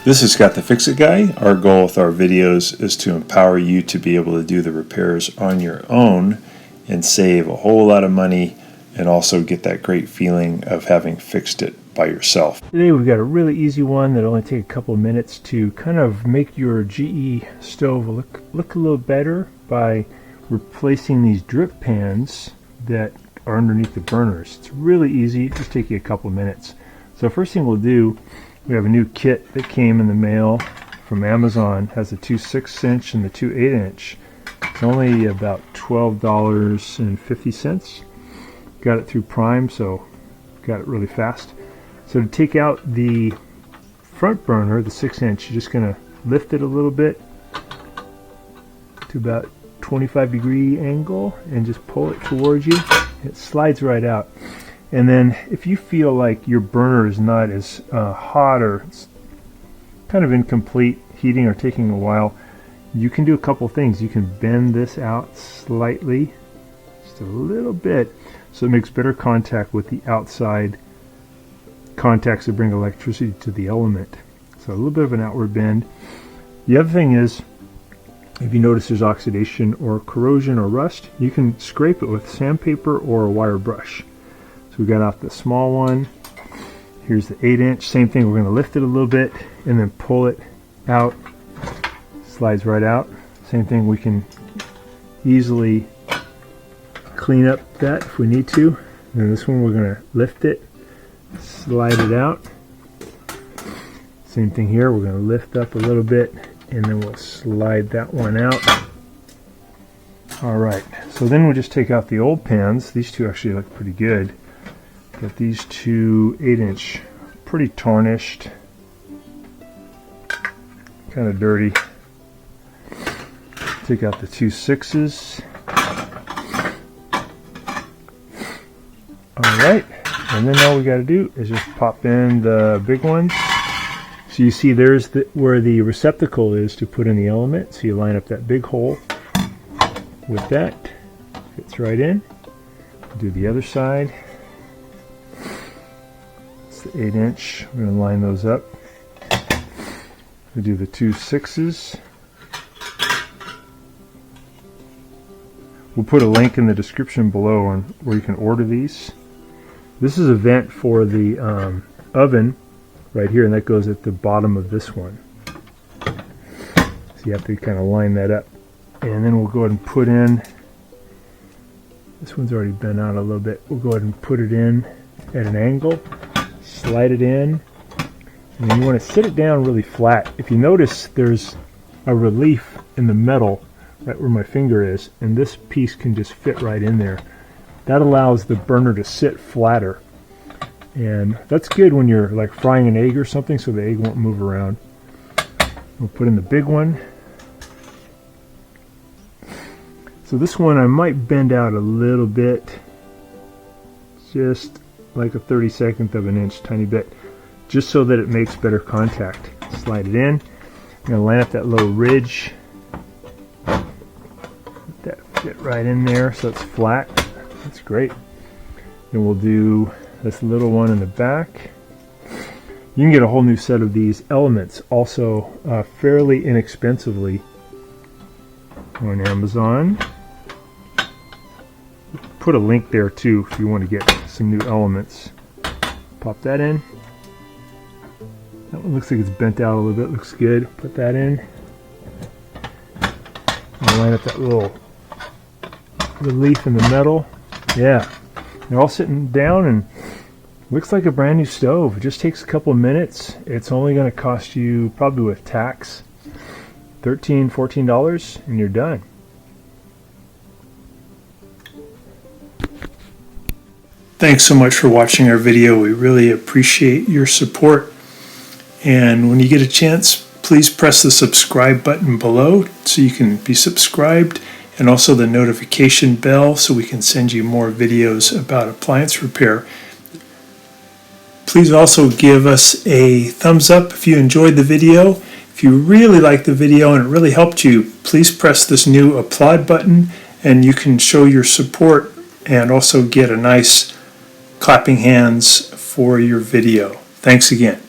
This is Scott the Fix-It Guy. Our goal with our videos is to empower you to be able to do the repairs on your own and save a whole lot of money and also get that great feeling of having fixed it by yourself. Today we've got a really easy one that'll only take a couple of minutes to kind of make your GE stove look a little better by replacing these drip pans that are underneath the burners. It's really easy, just take you a couple of minutes. So first thing we'll do, we have a new kit that came in the mail from Amazon. It has the 2 6-inch and the 2 8-inch. It's only about $12.50. Got it through Prime, so got it really fast. So to take out the front burner, the 6-inch, you're just going to lift it a little bit to about 25-degree angle and just pull it towards you. It slides right out. And then if you feel like your burner is not as hot or it's kind of incomplete heating or taking a while, you can do a couple things. You can bend this out slightly, just a little bit, so it makes better contact with the outside contacts that bring electricity to the element. So a little bit of an outward bend. The other thing is, if you notice there's oxidation or corrosion or rust, you can scrape it with sandpaper or a wire brush. So we got out the small one. Here's the 8-inch. Same thing, we're going to lift it a little bit and then pull it out. Slides right out. Same thing, we can easily clean up that if we need to. And then this one we're going to lift it, slide it out. Same thing here, we're going to lift up a little bit and then we'll slide that one out. Alright, so then we'll just take out the old pans. These two actually look pretty good. Got these 2 8-inch, pretty tarnished, kind of dirty. Take out the 2 6s. Alright, and then all we got to do is just pop in the big ones. So you see there's where the receptacle is to put in the element. So you line up that big hole with that. Fits right in. Do the other side. It's the 8-inch. We're going to line those up. We do the 2 6s. We'll put a link in the description below on where you can order these. This is a vent for the oven right here, and that goes at the bottom of this one. So you have to kind of line that up. And then we'll go ahead and put in, this one's already bent out a little bit. We'll go ahead and put it in at an angle, slide it in, and then you want to sit it down really flat. If you notice, there's a relief in the metal right where my finger is, and this piece can just fit right in there. That allows the burner to sit flatter, and that's good when you're like frying an egg or something, so the egg won't move around. We'll put in the big one. So this one I might bend out a little bit, just like a 32nd of an inch, tiny bit, just so that it makes better contact. Slide it in. I'm going to line up that little ridge. That fit right in there so it's flat. That's great. Then we'll do this little one in the back. You can get a whole new set of these elements also fairly inexpensively on Amazon. Put a link there too if you want to get some new elements. Pop that in. That one looks like it's bent out a little bit. Looks good. Put that in. And line up that little relief in the metal. Yeah, they're all sitting down and looks like a brand new stove. It just takes a couple of minutes. It's only going to cost you, probably with tax, $13, $14, and you're done. Thanks so much for watching our video. We really appreciate your support. And when you get a chance, please press the subscribe button below so you can be subscribed, and also the notification bell so we can send you more videos about appliance repair. Please also give us a thumbs up if you enjoyed the video. If you really liked the video and it really helped you, please press this new applaud button and you can show your support and also get a nice clapping hands for your video. Thanks again.